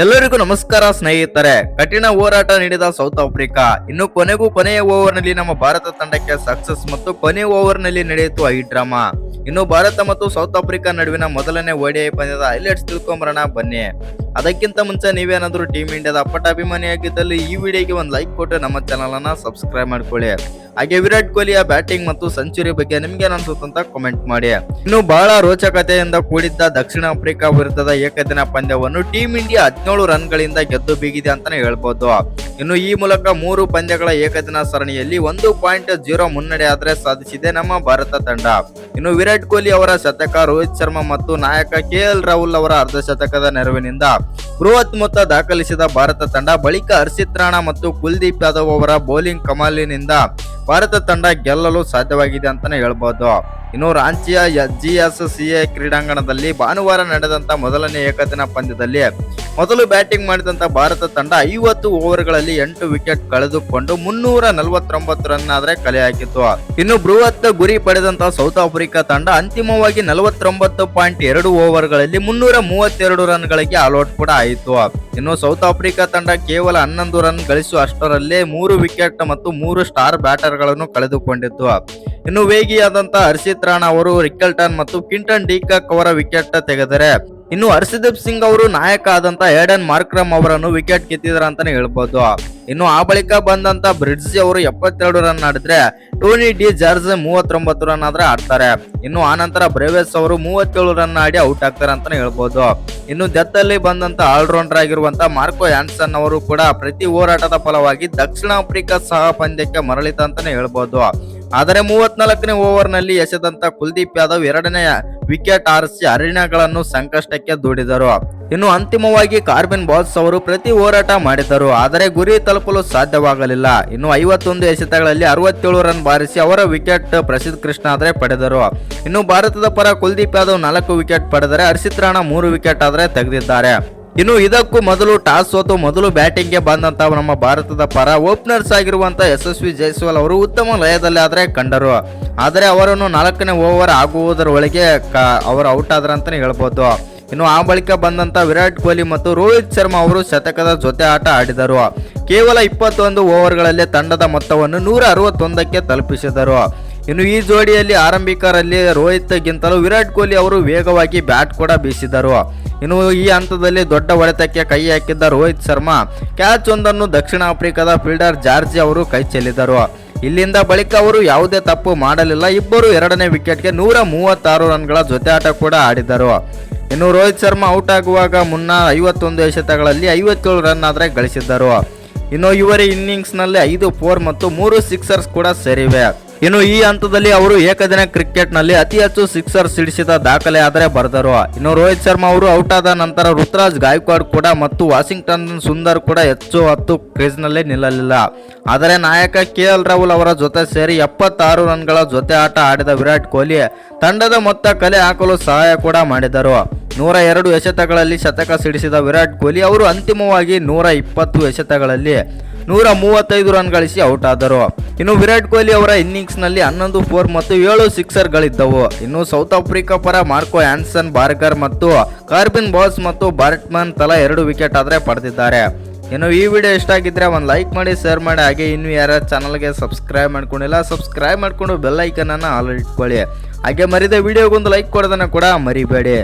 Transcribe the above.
ಎಲ್ಲರಿಗೂ ನಮಸ್ಕಾರ ಸ್ನೇಹಿತರೆ. ಕಠಿಣ ಹೋರಾಟ ನೀಡಿದ ಸೌತ್ ಆಫ್ರಿಕಾ ಇನ್ನು ಕೊನೆಯ ಓವರ್ನಲ್ಲಿ ನಮ್ಮ ಭಾರತ ತಂಡಕ್ಕೆ ಸಕ್ಸಸ್ ಮತ್ತು ಕೊನೆಯ ಓವರ್ನಲ್ಲಿ ನಡೆಯಿತು ಐ ಡ್ರಾಮಾ. ಇನ್ನು ಭಾರತ ಮತ್ತು ಸೌತ್ ಆಫ್ರಿಕಾ ನಡುವಿನ ಮೊದಲನೇ ODI ಪಂದ್ಯದ ಹೈಲೈಟ್ಸ್ ತಿಳ್ಕೊಂಬರೋಣ ಬನ್ನಿ. ಅದಕ್ಕಿಂತ ಮುಂಚೆ ನೀವೇನಾದ್ರೂ ಟೀಮ್ ಇಂಡಿಯಾದ ಅಪ್ಪಟ ಅಭಿಮಾನಿಯಾಗಿದ್ದಲ್ಲಿ ಈ ವಿಡಿಯೋಗೆ ಒಂದು ಲೈಕ್ ಕೊಟ್ಟು ನಮ್ಮ ಚಾನಲ್ ಅನ್ನ ಸಬ್ಸ್ಕ್ರೈಬ್ ಮಾಡ್ಕೊಳ್ಳಿ. ಹಾಗೆ ವಿರಾಟ್ ಕೊಹ್ಲಿಯ ಬ್ಯಾಟಿಂಗ್ ಮತ್ತು ಸೆಂಚುರಿ ಬಗ್ಗೆ ನಿಮ್ಗೆ ಅನ್ಸುತ್ತಂತ ಕಾಮೆಂಟ್ ಮಾಡಿ. ಇನ್ನು ಬಹಳ ರೋಚಕತೆಯಿಂದ ಕೂಡಿದ್ದ ದಕ್ಷಿಣ ಆಫ್ರಿಕಾ ವಿರುದ್ಧದ ಏಕದಿನ ಪಂದ್ಯವನ್ನು ಟೀಮ್ ಇಂಡಿಯಾ 17 ರನ್ಗಳಿಂದ ಗೆದ್ದು ಬೀಗಿದೆ ಅಂತಾನೆ ಹೇಳ್ಬೋದು. ಇನ್ನು ಈ ಮೂಲಕ 3 ಪಂದ್ಯಗಳ ಏಕದಿನ ಸರಣಿಯಲ್ಲಿ 1.0 ಮುನ್ನಡೆ ಆದ್ರೆ ಸಾಧಿಸಿದೆ ನಮ್ಮ ಭಾರತ ತಂಡ. ಇನ್ನು ವಿರಾಟ್ ಕೊಹ್ಲಿ ಅವರ ಶತಕ, ರೋಹಿತ್ ಶರ್ಮಾ ಮತ್ತು ನಾಯಕ KL ರಾಹುಲ್ ಅವರ ಅರ್ಧ ಶತಕದ ನೆರವಿನಿಂದ ಬೃಹತ್ ಮೊತ್ತ ದಾಖಲಿಸಿದ ಭಾರತ ತಂಡ ಬಳಿಕ ಹರ್ಷಿತ್ ರಾಣಾ ಮತ್ತು ಕುಲ್ದೀಪ್ ಯಾದವ್ ಅವರ ಬೌಲಿಂಗ್ ಕಮಾಲಿನಿಂದ ಭಾರತ ತಂಡ ಗೆಲ್ಲಲು ಸಾಧ್ಯವಾಗಿದೆ ಅಂತಾನೆ ಹೇಳ್ಬೋದು. ಇನ್ನು ರಾಂಚಿಯ GSCA ಕ್ರೀಡಾಂಗಣದಲ್ಲಿ ಭಾನುವಾರ ನಡೆದಂತ ಮೊದಲನೇ ಏಕದಿನ ಪಂದ್ಯದಲ್ಲಿ ಮೊದಲು ಬ್ಯಾಟಿಂಗ್ ಮಾಡಿದಂತ ಭಾರತ ತಂಡ 50 ಓವರ್ಗಳಲ್ಲಿ 8 ವಿಕೆಟ್ ಕಳೆದುಕೊಂಡು 349 ರನ್ ಆದ್ರೆ ಕಲೆ ಹಾಕಿತ್ತು. ಇನ್ನು ಬೃಹತ್ ಗುರಿ ಪಡೆದಂತ ಸೌತ್ ಆಫ್ರಿಕಾ ತಂಡ ಅಂತಿಮವಾಗಿ 49.2 ಓವರ್ಗಳಲ್ಲಿ 332 ರನ್ಗಳಿಗೆ ಆಲ್ಔಟ್ ಕೂಡ ಆಯಿತು. ಇನ್ನು ಸೌತ್ ಆಫ್ರಿಕಾ ತಂಡ ಕೇವಲ 11 ರನ್ ಗಳಿಸುವಷ್ಟರಲ್ಲೇ 3 ವಿಕೆಟ್ ಮತ್ತು 3 ಸ್ಟಾರ್ ಬ್ಯಾಟರ್ಗಳನ್ನು ಕಳೆದುಕೊಂಡಿತ್ತು. ಇನ್ನು ವೇಗಿಯಾದಂತಹ ಹರ್ಷಿತ್ ರಾಣಾ ಅವರು ರಿಕಲ್ಟನ್ ಮತ್ತು ಕ್ವಿಂಟನ್ ಡಿಕಾಕ್ ಅವರ ವಿಕೆಟ್ ತೆಗೆದರೆ ಇನ್ನು ಹರ್ಷದೀಪ್ ಸಿಂಗ್ ಅವರು ನಾಯಕ ಆದಂತ ಏಡನ್ ಮಾರ್ಕ್ರಮ್ ಅವರನ್ನು ವಿಕೆಟ್ ಕಿತ್ತಿದ್ರ ಅಂತಾನೆ ಹೇಳ್ಬೋದು. ಇನ್ನು ಆ ಬಳಿಕ ಬಂದಂತ ಬ್ರಿಡ್ಜಿ ಅವರು 72 ರನ್ ಆಡಿದ್ರೆ ಟೋನಿ ಡಿ ಜಾರ್ಜ್ 39 ರನ್ ಆದ್ರೆ ಆಡ್ತಾರೆ. ಇನ್ನು ಆನಂತರ ಬ್ರೇವೆಸ್ ಅವರು 37 ರನ್ ಆಡಿ ಔಟ್ ಆಗ್ತಾರೆ ಅಂತಾನೆ ಹೇಳ್ಬೋದು. ಇನ್ನು ಡೆತ್ ಅಲ್ಲಿ ಬಂದಂತ ಆಲ್ರೌಂಡರ್ ಆಗಿರುವಂತ ಮಾರ್ಕೋ ಆ್ಯನ್ಸನ್ ಅವರು ಕೂಡ ಪ್ರತಿ ಹೋರಾಟದ ಫಲವಾಗಿ ದಕ್ಷಿಣ ಆಫ್ರಿಕಾ ಸಹ ಪಂದ್ಯಕ್ಕೆ ಮರಳಿತ ಅಂತಾನೆ ಹೇಳ್ಬೋದು. ಆದರೆ 34ನೇ ಓವರ್ನಲ್ಲಿ ಎಸೆದಂತ ಕುಲ್ದೀಪ್ ಯಾದವ್ 2ನೇ ವಿಕೆಟ್ ಆರಿಸಿ ಹರಿಣಗಳನ್ನು ಸಂಕಷ್ಟಕ್ಕೆ ದೂಡಿದರು. ಇನ್ನು ಅಂತಿಮವಾಗಿ ಕಾರ್ಬಿನ್ ಬಾಸ್ ಅವರು ಪ್ರತಿ ಹೋರಾಟ ಮಾಡಿದರು, ಆದರೆ ಗುರಿ ತಲುಪಲು ಸಾಧ್ಯವಾಗಲಿಲ್ಲ. ಇನ್ನು 51 ಎಸೆತಗಳಲ್ಲಿ 67 ರನ್ ಬಾರಿಸಿ ಅವರ ವಿಕೆಟ್ ಪ್ರಸಿದ್ಧ ಕೃಷ್ಣ ಆದ್ರೆ ಪಡೆದರು. ಇನ್ನು ಭಾರತದ ಪರ ಕುಲ್ದೀಪ್ ಯಾದವ್ 4 ವಿಕೆಟ್ ಪಡೆದರೆ ಹರ್ಷಿತ್ ರಾಣಾ 3 ವಿಕೆಟ್ ಆದ್ರೆ ತೆಗೆದಿದ್ದಾರೆ. ಇನ್ನು ಇದಕ್ಕೂ ಮೊದಲು ಟಾಸ್ ಸೋತು ಮೊದಲು ಬ್ಯಾಟಿಂಗ್ಗೆ ಬಂದಂತ ನಮ್ಮ ಭಾರತದ ಪರ ಓಪನರ್ಸ್ ಆಗಿರುವಂತ ಯಶಸ್ವಿ ಜೈಸ್ವಾಲ್ ಅವರು ಉತ್ತಮ ಲಯದಲ್ಲಿ ಆದ್ರೆ ಕಂಡರು. ಆದರೆ ಅವರನ್ನು 4ನೇ ಓವರ್ ಆಗುವುದರೊಳಗೆ ಅವರು ಔಟ್ ಆದ್ರ ಅಂತಾನೆ ಹೇಳ್ಬೋದು. ಇನ್ನು ಆ ಬಳಿಕ ಬಂದಂತ ವಿರಾಟ್ ಕೊಹ್ಲಿ ಮತ್ತು ರೋಹಿತ್ ಶರ್ಮಾ ಅವರು ಶತಕದ ಜೊತೆ ಆಟ ಆಡಿದರು. ಕೇವಲ 21 ಓವರ್ಗಳಲ್ಲಿ ತಂಡದ ಮೊತ್ತವನ್ನು 161ಕ್ಕೆ ತಲುಪಿಸಿದರು. ಇನ್ನು ಈ ಜೋಡಿಯಲ್ಲಿ ಆರಂಭಿಕರಲ್ಲಿ ರೋಹಿತ್ ಗಿಂತಲೂ ವಿರಾಟ್ ಕೊಹ್ಲಿ ಅವರು ವೇಗವಾಗಿ ಬ್ಯಾಟ್ ಕೂಡ ಬೀಸಿದರು. ಇನ್ನು ಈ ಹಂತದಲ್ಲಿ ದೊಡ್ಡ ಹೊಡೆತಕ್ಕೆ ಕೈ ಹಾಕಿದ್ದ ರೋಹಿತ್ ಶರ್ಮಾ ಕ್ಯಾಚ್ ಒಂದನ್ನು ದಕ್ಷಿಣ ಆಫ್ರಿಕಾದ ಫೀಲ್ಡರ್ ಜಾರ್ಜಿ ಅವರು ಕೈ ಚೆಲ್ಲಿದರು. ಇಲ್ಲಿಂದ ಬಳಿಕ ಅವರು ಯಾವುದೇ ತಪ್ಪು ಮಾಡಲಿಲ್ಲ. ಇಬ್ಬರು 2ನೇ ವಿಕೆಟ್ಗೆ 136 ರನ್ಗಳ ಜೊತೆ ಆಟ ಕೂಡ ಆಡಿದರು. ಇನ್ನು ರೋಹಿತ್ ಶರ್ಮಾ ಔಟ್ ಆಗುವಾಗ ಮುನ್ನ 51 ಎಸೆತಗಳಲ್ಲಿ 57 ರನ್ ಆದ್ರೆ ಗಳಿಸಿದ್ದರು. ಇನ್ನು ಇವರ ಇನ್ನಿಂಗ್ಸ್ ನಲ್ಲಿ 5 4 ಮತ್ತು 3 ಸಿಕ್ಸರ್ಸ್ ಕೂಡ ಸೇರಿವೆ. ಇನ್ನು ಈ ಹಂತದಲ್ಲಿ ಅವರು ಏಕದಿನ ಕ್ರಿಕೆಟ್ ನಲ್ಲಿ ಅತಿ ಹೆಚ್ಚು ಸಿಕ್ಸರ್ ಸಿಡಿಸಿದ ದಾಖಲೆ ಆದರೆ ಬರೆದರು. ಇನ್ನು ರೋಹಿತ್ ಶರ್ಮಾ ಅವರು ಔಟ್ ಆದ ನಂತರ ಋತುರಾಜ್ ಗಾಯಕ್ವಾಡ್ ಕೂಡ ಮತ್ತು ವಾಷಿಂಗ್ಟನ್ ಸುಂದರ್ ಕೂಡ ಹೆಚ್ಚು ಹೊತ್ತು ಕ್ರೀಸ್ ನಲ್ಲಿ ನಿಲ್ಲಲಿಲ್ಲ. ಆದರೆ ನಾಯಕ KL ರಾಹುಲ್ ಅವರ ಜೊತೆ ಸೇರಿ 76 ರನ್ಗಳ ಜೊತೆ ಆಟ ಆಡಿದ ವಿರಾಟ್ ಕೊಹ್ಲಿ ತಂಡದ ಮೊತ್ತ ಕಲೆ ಹಾಕಲು ಸಹಾಯ ಕೂಡ ಮಾಡಿದರು. 102 ಎಸೆತಗಳಲ್ಲಿ ಶತಕ ಸಿಡಿಸಿದ ವಿರಾಟ್ ಕೊಹ್ಲಿ ಅವರು ಅಂತಿಮವಾಗಿ 120 ಎಸೆತಗಳಲ್ಲಿ 135 ರನ್ ಗಳಿಸಿ ಔಟ್ ಆದರು. ಇನ್ನು ವಿರಾಟ್ ಕೊಹ್ಲಿ ಅವರ ಇನ್ನಿಂಗ್ಸ್ ನಲ್ಲಿ 11 4 ಮತ್ತು 7 ಸಿಕ್ಸರ್ ಗಳಿದ್ದವು. ಇನ್ನು ಸೌತ್ ಆಫ್ರಿಕಾ ಪರ ಮಾರ್ಕೋ ಆ್ಯನ್ಸನ್, ಬಾರ್ಗರ್ ಮತ್ತು ಕಾರ್ಬಿನ್ ಬಾಸ್ ಮತ್ತು ಬಾರ್ಟ್ಮನ್ ತಲಾ 2 ವಿಕೆಟ್ ಆದ್ರೆ ಪಡೆದಿದ್ದಾರೆ. ಇನ್ನು ಈ ವಿಡಿಯೋ ಇಷ್ಟ ಆಗಿದ್ರೆ ಒಂದು ಲೈಕ್ ಮಾಡಿ, ಶೇರ್ ಮಾಡಿ. ಹಾಗೆ ಇನ್ನು ಯಾರ ಚಾನಲ್ಗೆ ಸಬ್ಸ್ಕ್ರೈಬ್ ಮಾಡ್ಕೊಂಡಿಲ್ಲ ಸಬ್ಸ್ಕ್ರೈಬ್ ಮಾಡ್ಕೊಂಡು ಬೆಲ್ ಐಕನ್ ಅನ್ನ ಆಲ್ ಇಟ್ಕೊಳ್ಳಿ. ಹಾಗೆ ಮರಿದ ವಿಡಿಯೋಗೊಂದು ಲೈಕ್ ಕೊಡೋದನ್ನ ಕೂಡ ಮರಿಬೇಡಿ.